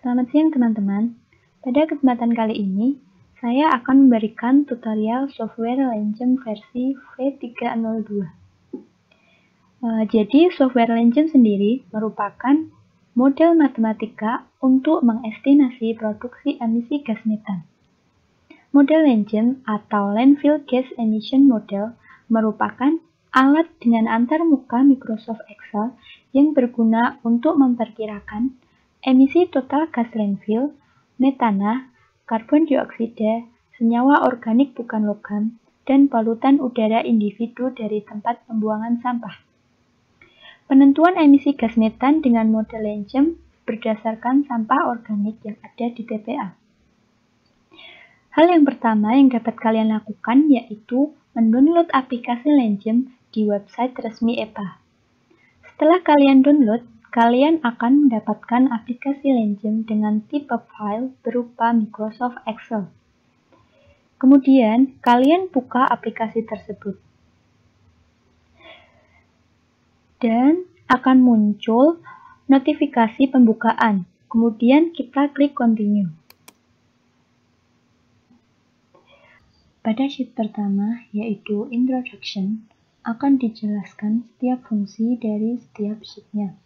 Selamat siang teman-teman. Pada kesempatan kali ini, saya akan memberikan tutorial software Langem versi V302. Jadi, software Langem sendiri merupakan model matematika untuk mengestimasi produksi emisi gas metan. Model Langem atau Landfill Gas Emission Model merupakan alat dengan antarmuka Microsoft Excel yang berguna untuk memperkirakan emisi total gas landfill, metana, karbon dioksida, senyawa organik bukan logam, dan polutan udara individu dari tempat pembuangan sampah. Penentuan emisi gas metan dengan model Langem berdasarkan sampah organik yang ada di TPA. Hal yang pertama yang dapat kalian lakukan yaitu mendownload aplikasi Langem di website resmi EPA. Setelah kalian download, kalian akan mendapatkan aplikasi Langem dengan tipe file berupa Microsoft Excel. Kemudian, kalian buka aplikasi tersebut. Dan akan muncul notifikasi pembukaan. Kemudian kita klik continue. Pada sheet pertama, yaitu introduction, akan dijelaskan setiap fungsi dari setiap sheet-nya.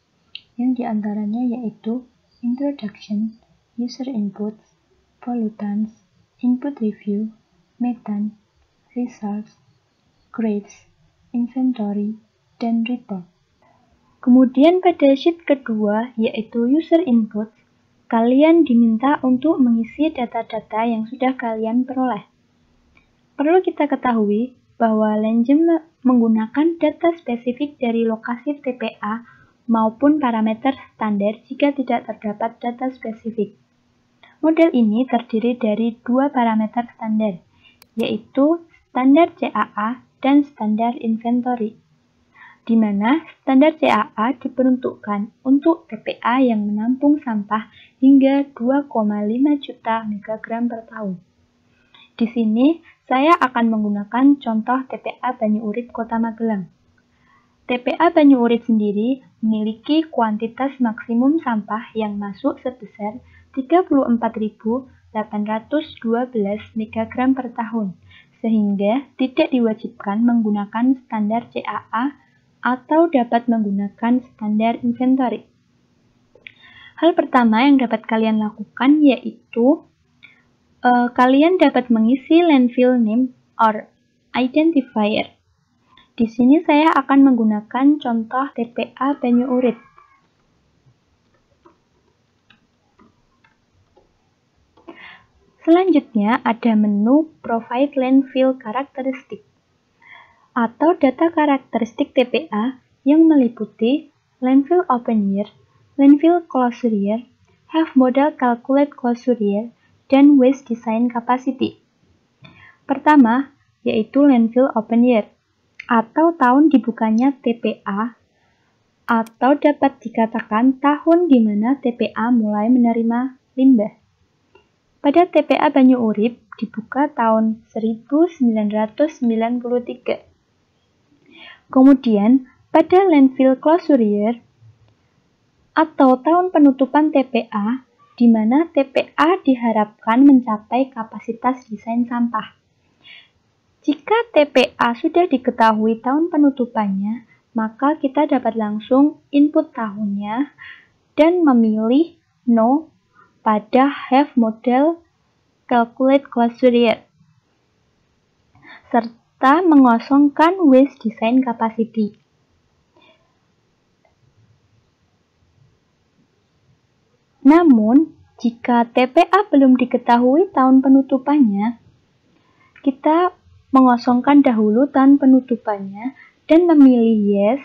Yang diantaranya yaitu introduction, user inputs, pollutants, input review, metan, results, grades, inventory, dan report. Kemudian pada sheet kedua yaitu user inputs, kalian diminta untuk mengisi data-data yang sudah kalian peroleh. Perlu kita ketahui bahwa Langem menggunakan data spesifik dari lokasi TPA maupun parameter standar jika tidak terdapat data spesifik. Model ini terdiri dari dua parameter standar, yaitu standar CAA dan standar inventory, di mana standar CAA diperuntukkan untuk TPA yang menampung sampah hingga 2,5 juta megagram per tahun. Di sini, saya akan menggunakan contoh TPA Banyu Urip Kota Magelang. TPA Banyu Urip sendiri memiliki kuantitas maksimum sampah yang masuk sebesar 34.812 megagram per tahun, sehingga tidak diwajibkan menggunakan standar CAA atau dapat menggunakan standar inventory. Hal pertama yang dapat kalian lakukan yaitu kalian dapat mengisi landfill name or identifier. Di sini saya akan menggunakan contoh TPA Banyu Urip. Selanjutnya ada menu Provide Landfill Characteristic atau data karakteristik TPA yang meliputi landfill open year, landfill closure year, have model calculate closure year, dan waste design capacity. Pertama, yaitu landfill open year atau tahun dibukanya TPA, atau dapat dikatakan tahun di mana TPA mulai menerima limbah. Pada TPA Banyu Urip dibuka tahun 1993. Kemudian, pada landfill closure year atau tahun penutupan TPA, di mana TPA diharapkan mencapai kapasitas desain sampah. Jika TPA sudah diketahui tahun penutupannya, maka kita dapat langsung input tahunnya dan memilih No pada Have Model Calculate Closure Year, serta mengosongkan Waste Design Capacity. Namun, jika TPA belum diketahui tahun penutupannya, kita mengosongkan dahulu tahun penutupannya dan memilih Yes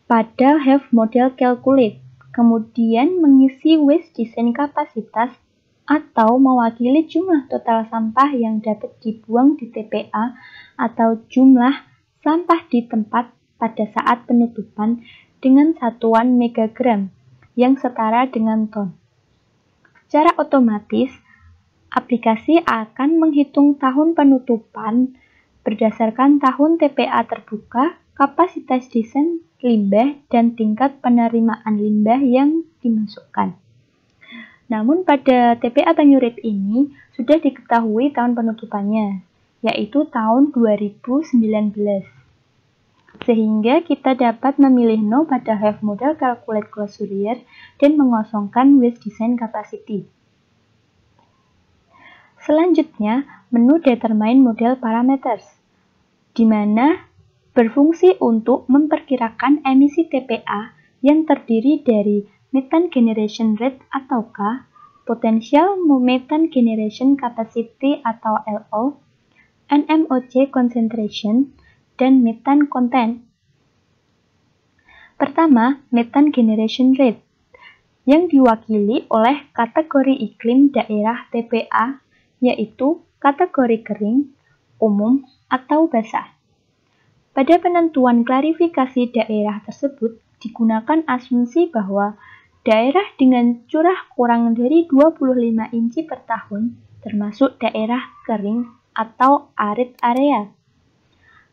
pada Have Model Calculate, kemudian mengisi Waste Design Kapasitas atau mewakili jumlah total sampah yang dapat dibuang di TPA atau jumlah sampah di tempat pada saat penutupan dengan satuan megagram yang setara dengan ton. Secara otomatis, aplikasi akan menghitung tahun penutupan berdasarkan tahun TPA terbuka, kapasitas desain limbah, dan tingkat penerimaan limbah yang dimasukkan. Namun pada TPA Banyurip ini sudah diketahui tahun penutupannya, yaitu tahun 2019. Sehingga kita dapat memilih no pada have model calculate closed Fourier dan mengosongkan with design capacity. Selanjutnya, menu determine model parameters, di mana berfungsi untuk memperkirakan emisi TPA yang terdiri dari methane generation rate atau K, potential methane generation capacity atau LO, NMOC concentration, dan methane content. Pertama, methane generation rate, yang diwakili oleh kategori iklim daerah TPA, yaitu kategori kering, umum, atau basah. Pada penentuan klarifikasi daerah tersebut, digunakan asumsi bahwa daerah dengan curah kurang dari 25 inci per tahun termasuk daerah kering atau arid area.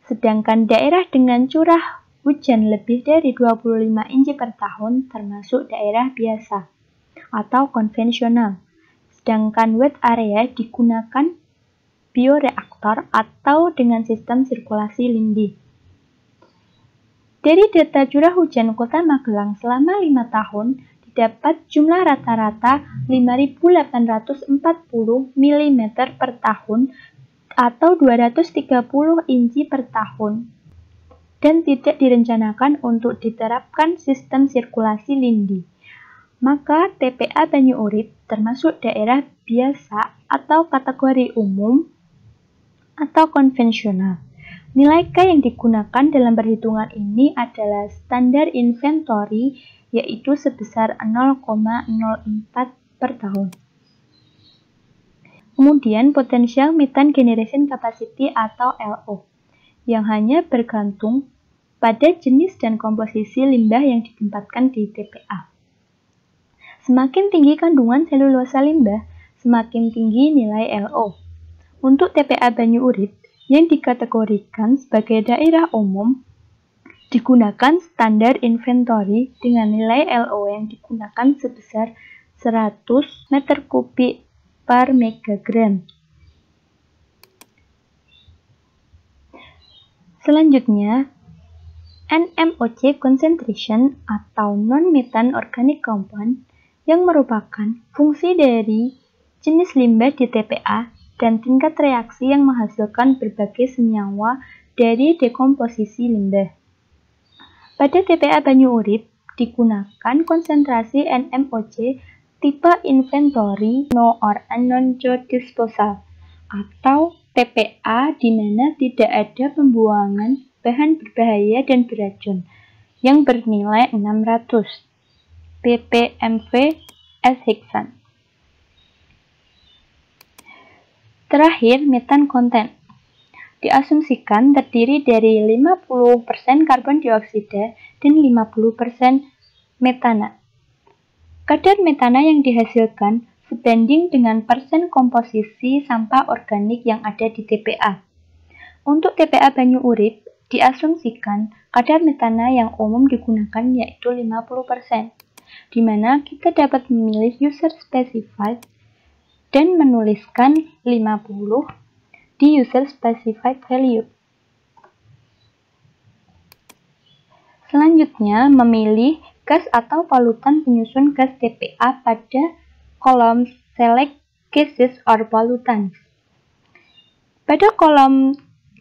Sedangkan daerah dengan curah hujan lebih dari 25 inci per tahun termasuk daerah biasa atau konvensional. Sedangkan wet area digunakan bioreaktor atau dengan sistem sirkulasi lindi. Dari data curah hujan Kota Magelang selama 5 tahun, didapat jumlah rata-rata 5.840 mm per tahun atau 230 inci per tahun, dan tidak direncanakan untuk diterapkan sistem sirkulasi lindi. Maka TPA Banyuurip termasuk daerah biasa atau kategori umum atau konvensional. Nilai K yang digunakan dalam perhitungan ini adalah standar inventory, yaitu sebesar 0,04 per tahun. Kemudian potential methane generation capacity atau LO, yang hanya bergantung pada jenis dan komposisi limbah yang ditempatkan di TPA. Semakin tinggi kandungan selulosa limbah, semakin tinggi nilai LO. Untuk TPA Banyuurip yang dikategorikan sebagai daerah umum, digunakan standar inventory dengan nilai LO yang digunakan sebesar 100 meter kubik per megagram. Selanjutnya, NMOC concentration atau non-methane organic compound yang merupakan fungsi dari jenis limbah di TPA dan tingkat reaksi yang menghasilkan berbagai senyawa dari dekomposisi limbah. Pada TPA Banyuurip digunakan konsentrasi NMOC tipe inventory no or unknown disposal atau TPA di mana tidak ada pembuangan bahan berbahaya dan beracun yang bernilai 600 ppmv s heksan. Terakhir, methane content diasumsikan terdiri dari 50% karbon dioksida dan 50% metana. Kadar metana yang dihasilkan sebanding dengan persen komposisi sampah organik yang ada di TPA. Untuk TPA Banyuurip, diasumsikan kadar metana yang umum digunakan yaitu 50%, di mana kita dapat memilih user specified dan menuliskan 50 di user specified value. Selanjutnya, memilih gas atau polutan penyusun gas TPA pada kolom select gases or pollutants. Pada kolom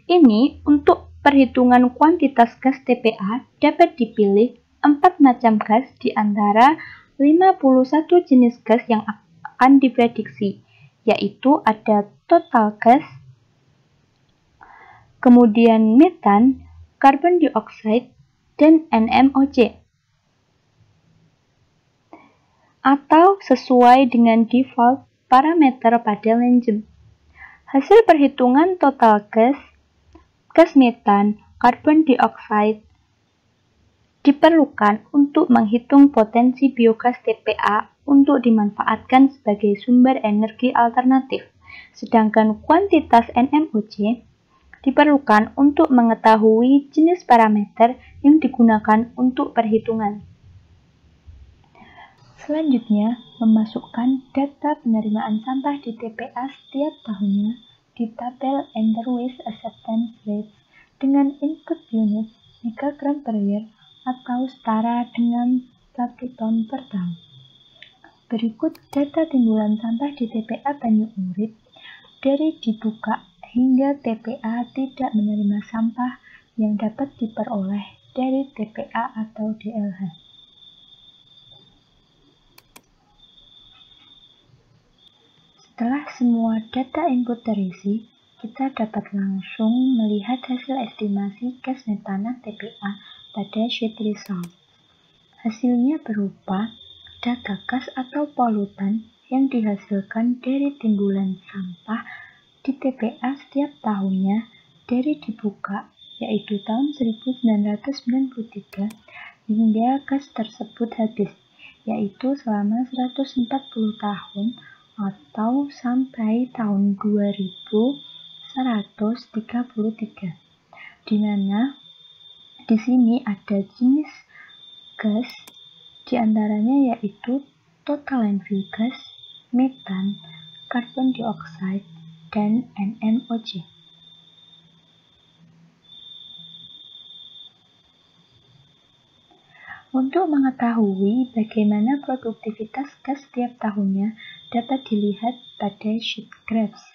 ini, untuk perhitungan kuantitas gas TPA dapat dipilih 4 macam gas di antara 51 jenis gas yang akan diprediksi, yaitu ada total gas, kemudian metan, carbon dioxide, dan NMOC. Atau sesuai dengan default parameter pada Langevin. Hasil perhitungan total gas, gas metan, carbon dioxide diperlukan untuk menghitung potensi biogas TPA untuk dimanfaatkan sebagai sumber energi alternatif, sedangkan kuantitas NMOC diperlukan untuk mengetahui jenis parameter yang digunakan untuk perhitungan. Selanjutnya, memasukkan data penerimaan sampah di TPA setiap tahunnya di tabel Enter Waste Acceptance Rates dengan input unit microgram per year atau setara dengan 1 ton per tahun. Berikut data timbulan sampah di TPA Banyu Urip dari dibuka hingga TPA tidak menerima sampah yang dapat diperoleh dari TPA atau DLH. Setelah semua data input terisi, kita dapat langsung melihat hasil estimasi gas metana TPA pada sheet result. Hasilnya berupa data gas atau polutan yang dihasilkan dari timbulan sampah di TPA setiap tahunnya dari dibuka, yaitu tahun 1993 hingga gas tersebut habis, yaitu selama 140 tahun atau sampai tahun 2133, di mana di sini ada jenis gas, diantaranya yaitu total landfill gas, metan, carbon dioxide, dan NMOC. Untuk mengetahui bagaimana produktivitas gas setiap tahunnya dapat dilihat pada sheet graphs.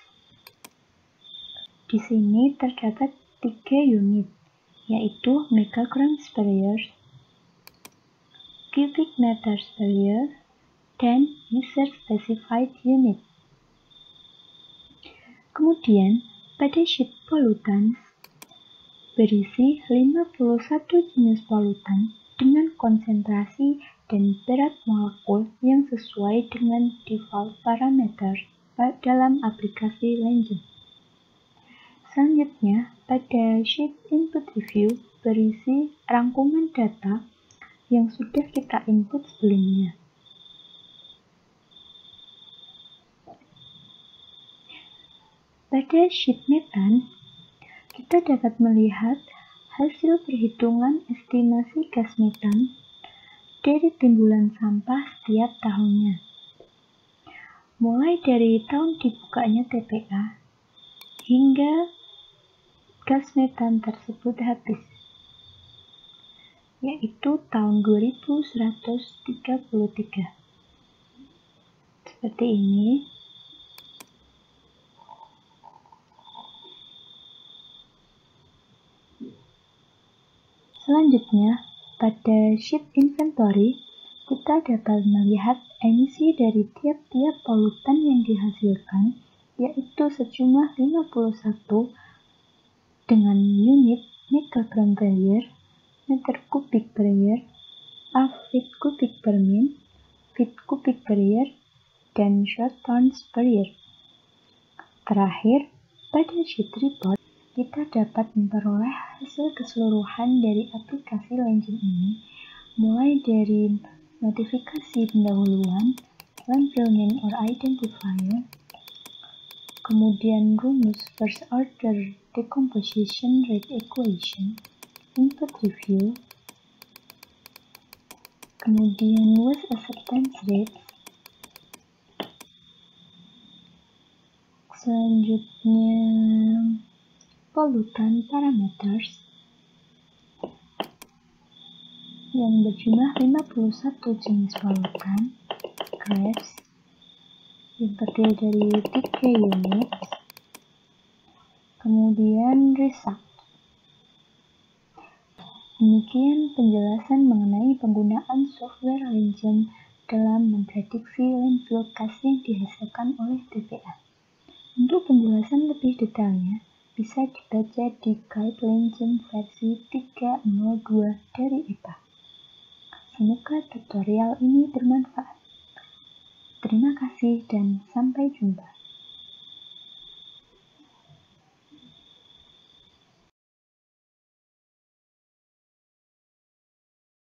Di sini terdapat 3 unit, yaitu micrograms per year, cubic meters per year, dan user specified unit. Kemudian, pada sheet pollutants berisi 51 jenis polutan dengan konsentrasi dan berat molekul yang sesuai dengan default parameter dalam aplikasi Legend. Selanjutnya, pada sheet input review berisi rangkuman data yang sudah kita input sebelumnya. Pada sheet metan, kita dapat melihat hasil perhitungan estimasi gas metan dari timbulan sampah setiap tahunnya, mulai dari tahun dibukanya TPA hingga gas metan tersebut habis, yaitu tahun 2133. Seperti ini. Selanjutnya, pada sheet inventory, kita dapat melihat emisi dari tiap-tiap polutan yang dihasilkan, yaitu sejumlah 51 dengan unit microgram per year, meter kubik per year, feet kubik per min, feet kubik per year, dan short tons per year. Terakhir, pada sheet report, kita dapat memperoleh hasil keseluruhan dari aplikasi Legend ini, mulai dari notifikasi pendahuluan, landfill name or identifier, kemudian rumus first order decomposition rate equation, input review, kemudian waste acceptance rate, selanjutnya pollutant parameters yang berjumlah 51 jenis polutan, graphs yang terdiri dari 3 unit, kemudian result. Demikian penjelasan mengenai penggunaan software Legend dalam memprediksi landfill gas yang dihasilkan oleh TPA. Untuk penjelasan lebih detailnya, bisa dibaca di Guide Legend versi 302 dari EPA. Semoga tutorial ini bermanfaat. Terima kasih dan sampai jumpa.